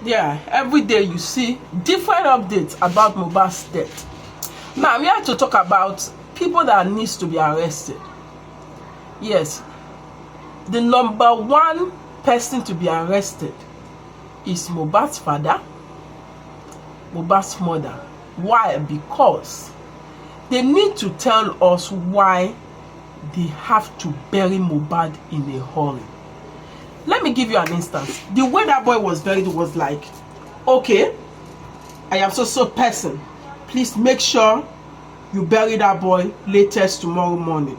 Yeah, every day you see different updates about Mohbad's death. Now we have to talk about people that needs to be arrested. Yes, the number one person to be arrested is Mohbad's father, Mohbad's mother. Why? Because they need to tell us why they have to bury Mohbad in a hurry. Let me give you an instance. The way that boy was buried was like, okay, I am so person. Please make sure you bury that boy latest tomorrow morning.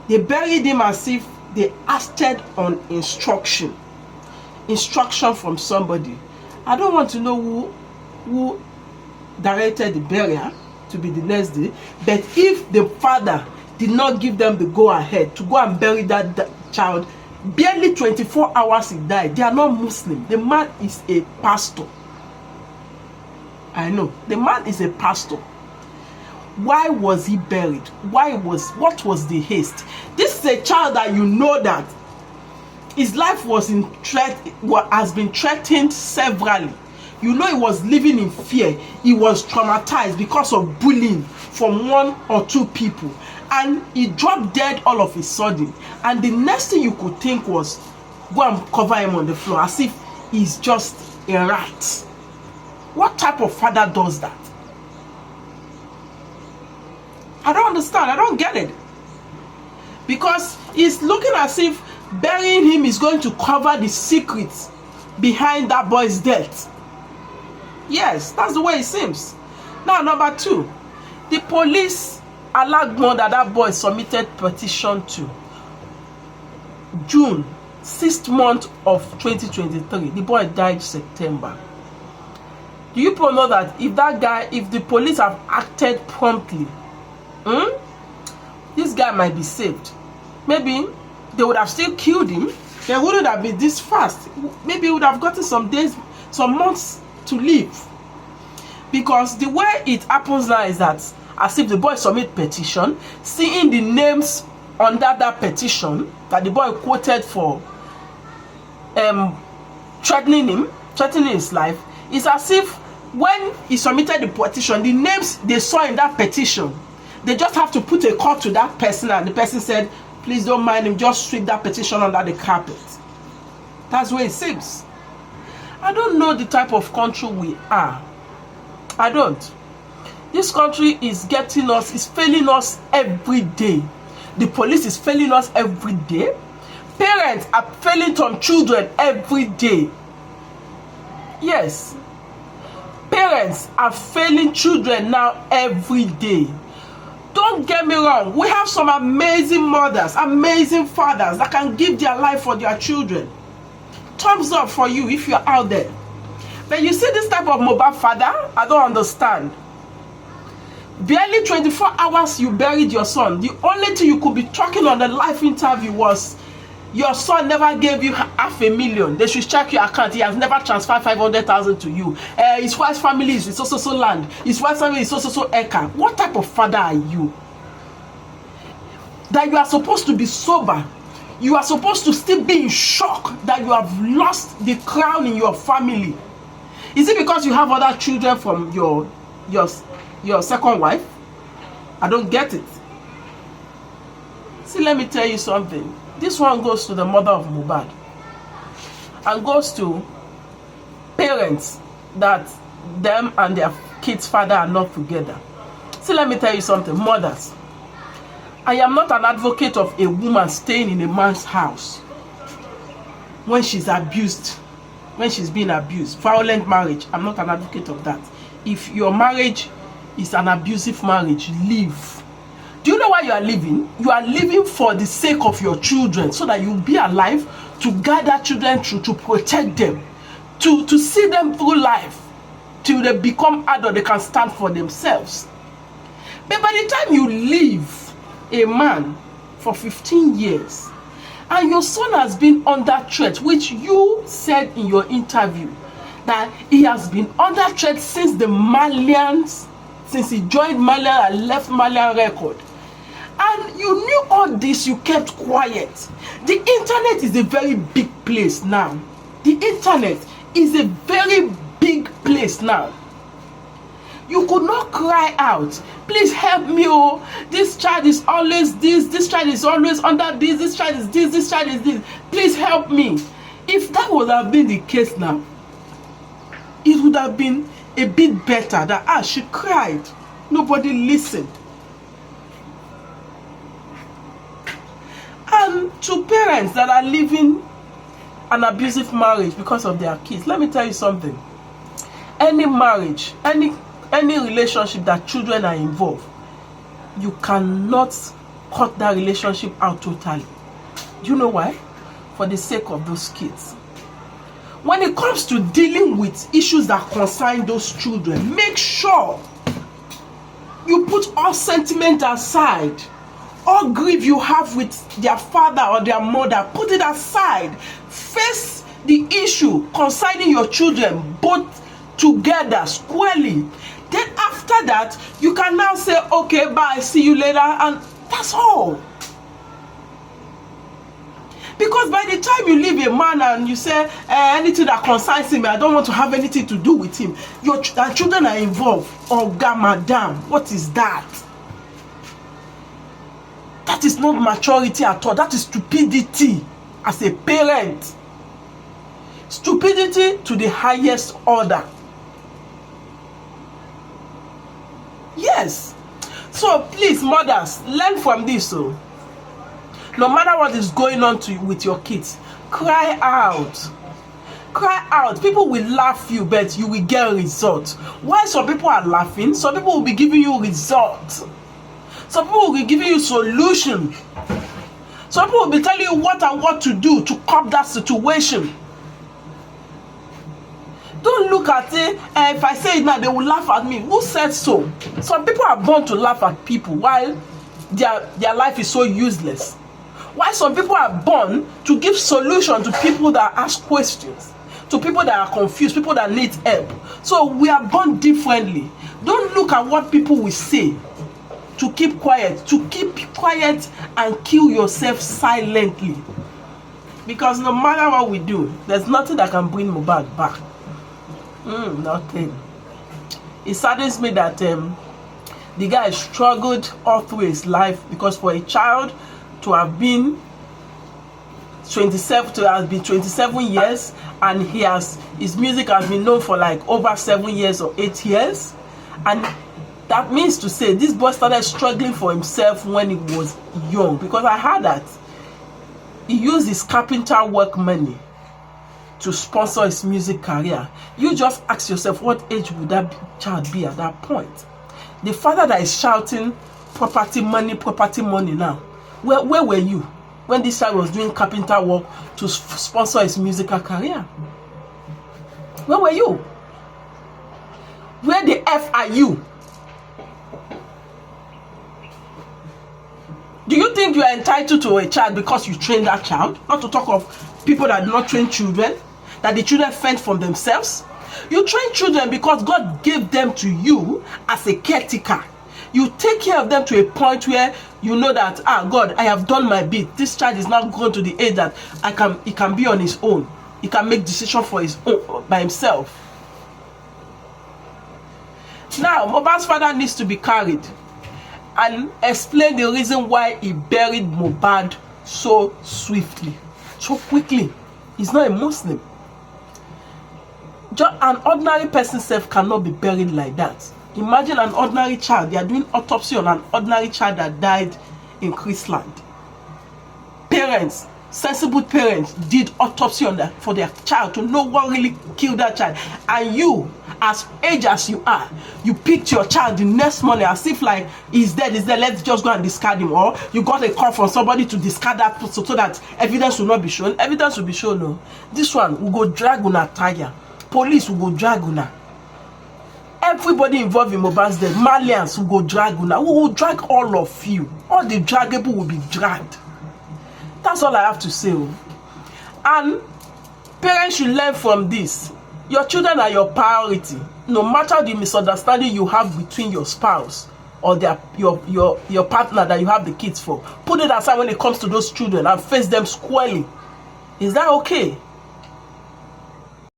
They buried him as if they acted on instruction from somebody. I don't want to know who directed the burial to be the next day, but if the father did not give them the go ahead to go and bury that child, barely 24 hours he died. They are not Muslim. The man is a pastor. I know. The man is a pastor. Why was he buried? What was the haste? This is a child that you know that his life was has been threatened severally. You know he was living in fear. He was traumatized because of bullying from one or two people. And he dropped dead all of a sudden. And the next thing you could think was, go and cover him on the floor as if he's just a rat. What type of father does that? I don't understand. I don't get it. Because he's looking as if burying him is going to cover the secrets behind that boy's death. Yes, that's the way it seems. Now, number two, the police Alagbon that boy submitted petition to June, 6th month of 2023. The boy died September. Do you know that if the police have acted promptly, this guy might be saved? Maybe they would have still killed him. They wouldn't have been this fast. Maybe he would have gotten some days, some months to live. Because the way it happens now is that as if the boy submit petition, seeing the names under that petition that the boy quoted for threatening his life, it's as if when he submitted the petition, the names they saw in that petition, they just have to put a call to that person, and the person said, please don't mind him, just sweep that petition under the carpet. That's what it seems. I don't know the type of country we are. I don't. This country is failing us every day. The police is failing us every day. Parents are failing some children every day. Yes. Parents are failing children now every day. Don't get me wrong. We have some amazing mothers, amazing fathers that can give their life for their children. Thumbs up for you if you're out there. But you see this type of Mohbad father, I don't understand. Barely 24 hours you buried your son. The only thing you could be talking on the live interview was your son never gave you $500,000. They should check your account. He has never transferred 500,000 to you. His wife's family is so land. His wife's family is so acre. What type of father are you? That you are supposed to be sober. You are supposed to still be in shock that you have lost the crown in your family. Is it because you have other children from your second wife? I don't get it. See, let me tell you something. This one goes to the mother of Mohbad and goes to parents that them and their kids' father are not together. See, let me tell you something. Mothers, I am not an advocate of a woman staying in a man's house when she's abused, when she's being abused. Violent marriage, I'm not an advocate of that. If your marriage is an abusive marriage, leave. Do you know why you are living? You are living for the sake of your children, so that you'll be alive to guide our children through, to protect them, to see them through life till they become adult, they can stand for themselves. But by the time you leave a man for 15 years and your son has been under threat, which you said in your interview that he has been under threat since the Malians, since he joined Malian and left Malian record, and you knew all this, you kept quiet. The internet is a very big place now. The internet is a very big place now. You could not cry out, please help me, oh, this child is always this child is always under this child is this child is this, please help me. If that would have been the case now, it would have been a bit better that she cried, nobody listened. And to parents that are living an abusive marriage because of their kids, let me tell you something. Any marriage, any relationship that children are involved, you cannot cut that relationship out totally. Do you know why? For the sake of those kids. When it comes to dealing with issues that concern those children, make sure you put all sentiment aside. All grief you have with their father or their mother, put it aside. Face the issue concerning your children both together squarely. Then after that, you can now say, okay, bye, see you later, and that's all. Because by the time you leave a man and you say anything that concerns him, I don't want to have anything to do with him, your children are involved. Oh, God, madam, what is that? That is not maturity at all. That is stupidity as a parent. Stupidity to the highest order. Yes. So please, mothers, learn from this. So no matter what is going on with your kids, cry out. Cry out. People will laugh you, but you will get a result. Why some people are laughing, some people will be giving you results. Some people will be giving you solution. Some people will be telling you what and what to do to curb that situation. Don't look at it, if I say it now, they will laugh at me. Who said so? Some people are born to laugh at people while their life is so useless. Why some people are born to give solution to people that ask questions, to people that are confused, people that need help. So we are born differently. Don't look at what people will say to keep quiet. To keep quiet and kill yourself silently. Because no matter what we do, there's nothing that can bring Mohbad back. Nothing. It saddens me that the guy struggled all through his life, because for a child to have been 27 years, and his music has been known for like over 7 years or 8 years, and that means to say this boy started struggling for himself when he was young. Because I heard that he used his carpenter work money to sponsor his music career. You just ask yourself, what age would that child be at that point? The father that is shouting property money now, where were you when this child was doing carpenter work to sponsor his musical career? Where were you? Where the F are you? Do you think you are entitled to a child because you train that child? Not to talk of people that do not train children, that the children fend for themselves. You train children because God gave them to you as a caretaker. You take care of them to a point where you know that, God, I have done my bit. This child is now going to the age that he can be on his own. He can make decisions for his own by himself. Now, Mohbad's father needs to be carried and explain the reason why he buried Mohbad so swiftly, so quickly. He's not a Muslim. Just an ordinary person self cannot be buried like that. Imagine an ordinary child. They are doing autopsy on an ordinary child that died in Chrisland. Parents, sensible parents, did autopsy on for their child to know what really killed that child. And you, as aged as you are, you picked your child the next morning as if like he's dead, let's just go and discard him. Or you got a call from somebody to discard that so that evidence will not be shown. Evidence will be shown, no. This one will go drag una tire. Police will go drag una. Everybody involved in Mohbad's death, Malians will go drag una. We will drag all of you. All the draggable will be dragged. That's all I have to say. And parents should learn from this. Your children are your priority. No matter the misunderstanding you have between your spouse or your partner that you have the kids for, put it aside when it comes to those children and face them squarely. Is that okay?